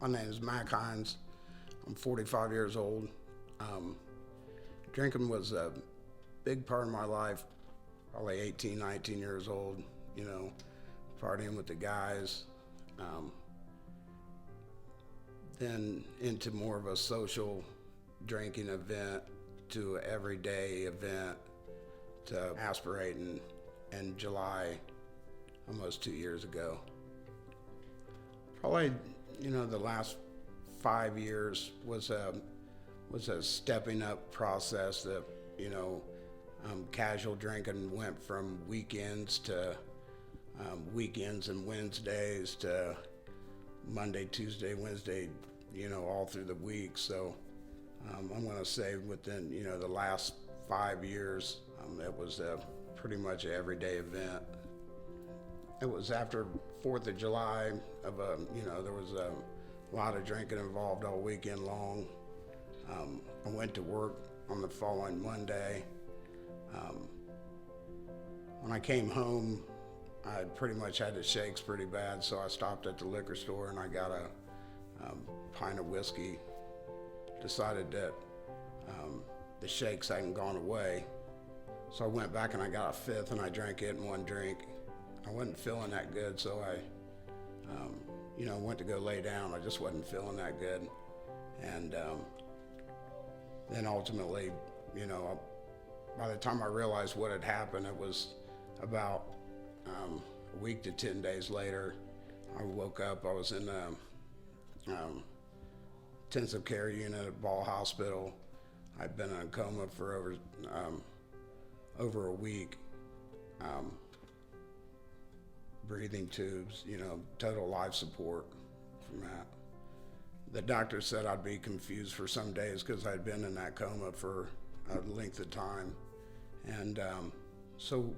My name is Mac Hines. I'm 45 years old. Drinking was a big part of my life, probably 18, 19 years old, partying with the guys. Then into more of a social drinking event to an everyday event to aspirating in July, almost 2 years ago. Probably, the last 5 years was a stepping up process that, casual drinking went from weekends to weekends and Wednesdays to Monday, Tuesday, Wednesday, all through the week. So I'm going to say within, the last 5 years, it was pretty much an everyday event. It was after 4th of July there was a lot of drinking involved all weekend long. I went to work on the following Monday. When I came home, I pretty much had the shakes pretty bad, so I stopped at the liquor store and I got a pint of whiskey. Decided that the shakes hadn't gone away, so I went back and I got a fifth and I drank it in one drink. I wasn't feeling that good, so I went to go lay down. I just wasn't feeling that good. And then ultimately, by the time I realized what had happened, it was about a week to 10 days later. I woke up, I was in the intensive care unit at Ball Hospital. I'd been in a coma for over a week. Breathing tubes, total life support from that. The doctor said I'd be confused for some days because I'd been in that coma for a length of time. And so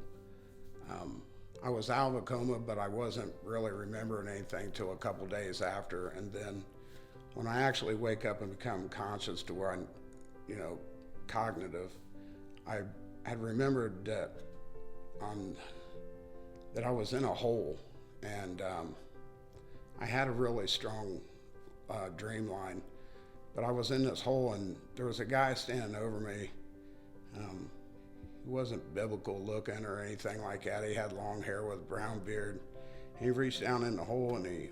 I was out of a coma, but I wasn't really remembering anything till a couple days after. And then when I actually wake up and become conscious to where I'm, cognitive, I had remembered that that I was in a hole, and I had a really strong dream line, but I was in this hole and there was a guy standing over me. He wasn't biblical looking or anything like that. He had long hair with a brown beard. He reached down in the hole and he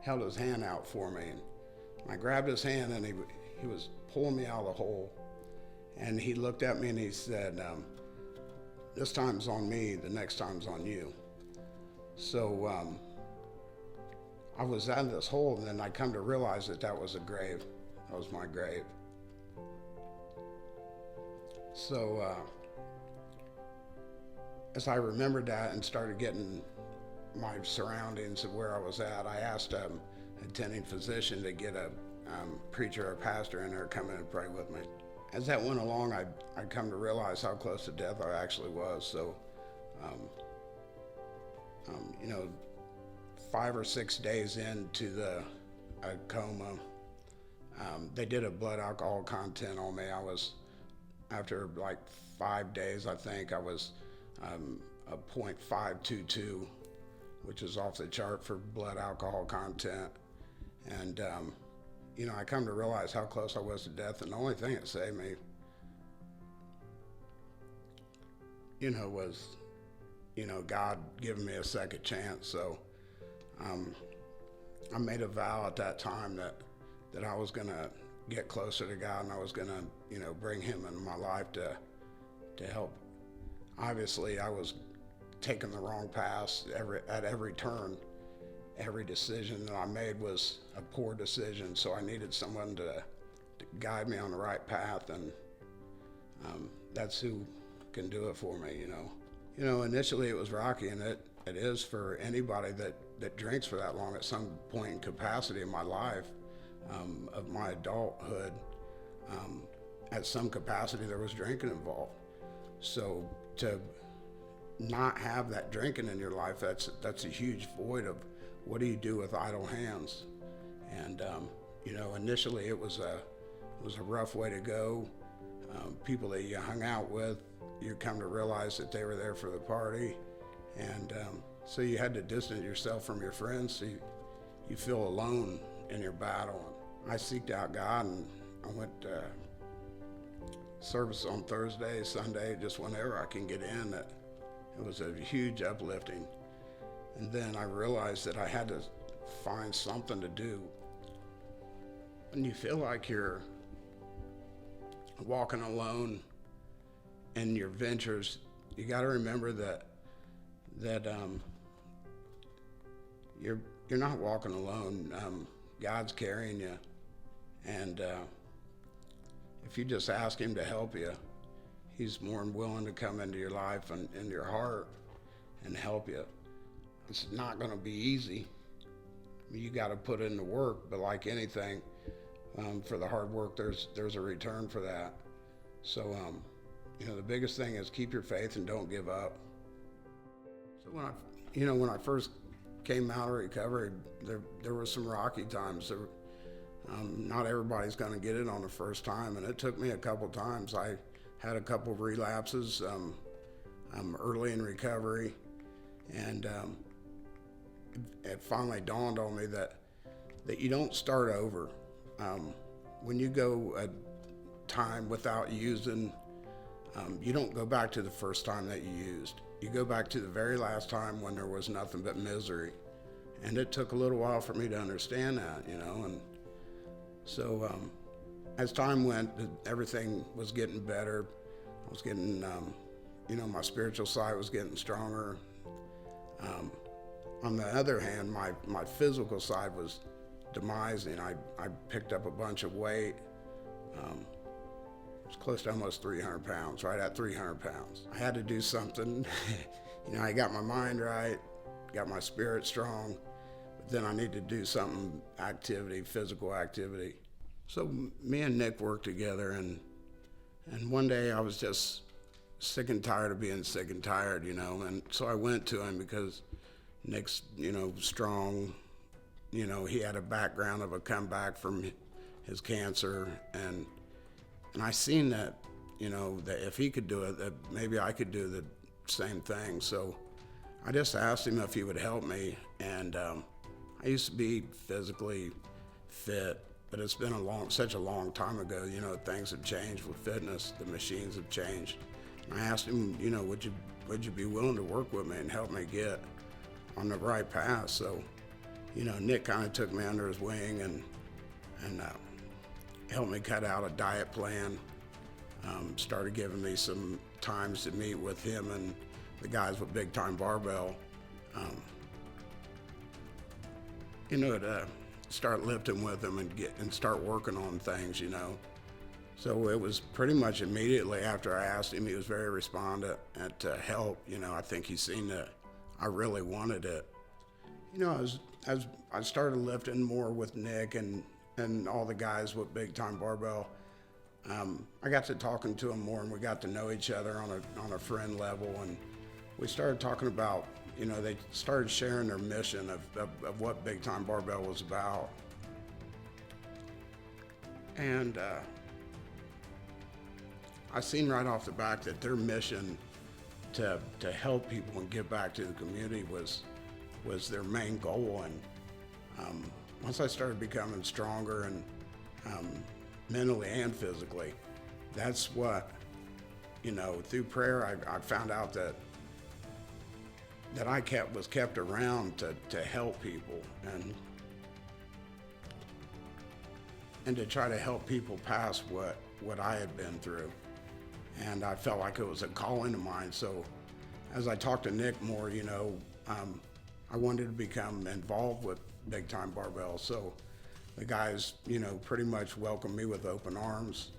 held his hand out for me, and I grabbed his hand and he was pulling me out of the hole, and he looked at me and he said, "This time's on me, the next time's on you." So I was out of this hole, and then I come to realize that was a grave. That was my grave. So as I remembered that and started getting my surroundings of where I was at, I asked an attending physician to get a preacher or pastor in there to come in and pray with me. As that went along, I'd come to realize how close to death I actually was. So, 5 or 6 days into the coma, they did a blood alcohol content on me. After like 5 days, I think, I was a .522, which is off the chart for blood alcohol content. And, I come to realize how close I was to death, and the only thing that saved me, was, God giving me a second chance. So I made a vow at that time that I was going to get closer to God, and I was going to, bring Him into my life to help. Obviously, I was taking the wrong path at every turn. Every decision that I made was a poor decision, so I needed someone to guide me on the right path, and that's who can do it for me, Initially it was rocky, and it is for anybody that drinks for that long. At some point in capacity in my life, of my adulthood, at some capacity there was drinking involved. So to not have that drinking in your life, that's a huge void of what do you do with idle hands. And initially it was a rough way to go. People that you hung out with, you come to realize that they were there for the party, and so you had to distance yourself from your friends. So you feel alone in your battle. I seeked out God, and I went to service on Thursday, Sunday, just whenever I can get in. It was a huge uplifting. And then I realized that I had to find something to do. When you feel like you're walking alone in your ventures, you got to remember that you're not walking alone. God's carrying you, and if you just ask Him to help you, He's more than willing to come into your life and into your heart and help you. It's not going to be easy. I mean, you got to put in the work, but like anything, for the hard work, there's a return for that. So, the biggest thing is keep your faith and don't give up. So when I first came out of recovery, there were some rocky times. Not everybody's going to get it on the first time, and it took me a couple times. I had a couple of relapses early in recovery, and it finally dawned on me that you don't start over. When you go a time without using, you don't go back to the first time that you used. You go back to the very last time when there was nothing but misery. And it took a little while for me to understand that, and so as time went, everything was getting better. I was getting, my spiritual side was getting stronger. On the other hand, my physical side was demising. I picked up a bunch of weight. It was close to almost 300 pounds, right at 300 pounds. I had to do something. I got my mind right, got my spirit strong, but then I need to do something, physical activity. So me and Nick worked together, and one day I was just sick and tired of being sick and tired, and so I went to him because Nick's, strong. He had a background of a comeback from his cancer, and I seen that, that if he could do it, that maybe I could do the same thing. So I just asked him if he would help me, and I used to be physically fit, but it's been such a long time ago. Things have changed with fitness. The machines have changed. And I asked him, would you be willing to work with me and help me get on the right path? So, Nick kind of took me under his wing and helped me cut out a diet plan. Started giving me some times to meet with him and the guys with Big Time Barbell. To start lifting with him and start working on things. So it was pretty much immediately after I asked him. He was very responsive to help. I think he's seen that I really wanted it. As I started lifting more with Nick and all the guys with Big Time Barbell, I got to talking to them more, and we got to know each other on a friend level, and we started talking about, they started sharing their mission of what Big Time Barbell was about. And I seen right off the bat that their mission to help people and give back to the community was their main goal. And once I started becoming stronger and mentally and physically, that's what, through prayer, I found out that I was kept around to help people and to try to help people pass what I had been through. And I felt like it was a calling of mine. So as I talked to Nick more, I wanted to become involved with Big Time Barbell. So the guys, pretty much welcomed me with open arms.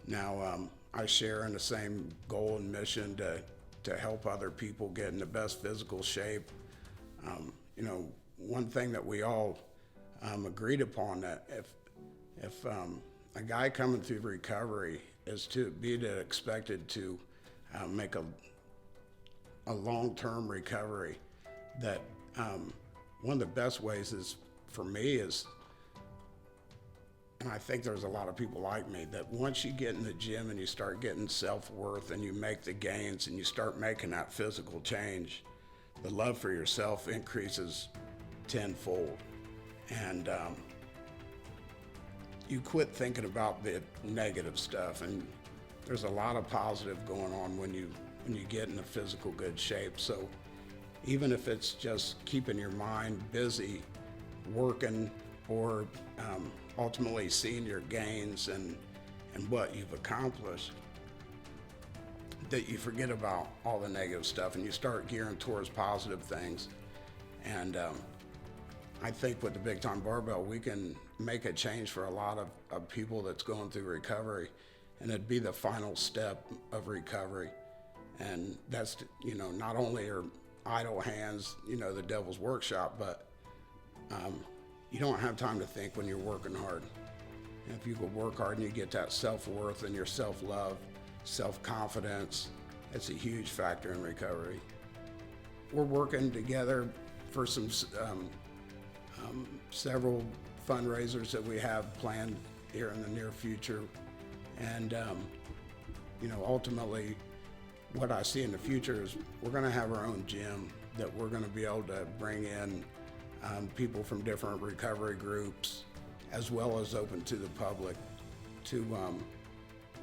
Now I share in the same goal and mission to help other people get in the best physical shape. One thing that we all agreed upon, that if a guy coming through recovery is to be expected to make a long-term recovery, that one of the best ways is, for me, is, and I think there's a lot of people like me, that once you get in the gym and you start getting self-worth and you make the gains and you start making that physical change, the love for yourself increases tenfold. and you quit thinking about the negative stuff, and there's a lot of positive going on when you get in a physical good shape. So even if it's just keeping your mind busy working, or ultimately seeing your gains and what you've accomplished, that you forget about all the negative stuff and you start gearing towards positive things. And I think with the Big Time Barbell, we can make a change for a lot of people that's going through recovery, and it'd be the final step of recovery. And that's, not only are idle hands, the devil's workshop, but you don't have time to think when you're working hard. And if you could work hard and you get that self-worth and your self-love, self-confidence, it's a huge factor in recovery. We're working together for some several fundraisers that we have planned here in the near future. And, ultimately, what I see in the future is we're going to have our own gym that we're going to be able to bring in people from different recovery groups, as well as open to the public, to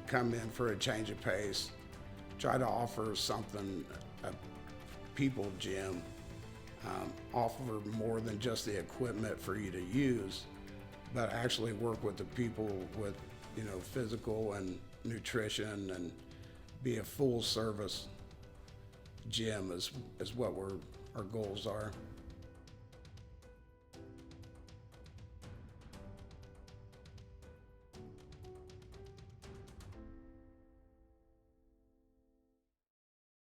come in for a change of pace, try to offer something, a people gym, offer more than just the equipment for you to use, but actually work with the people with, physical and nutrition, and be a full service gym is what our goals are.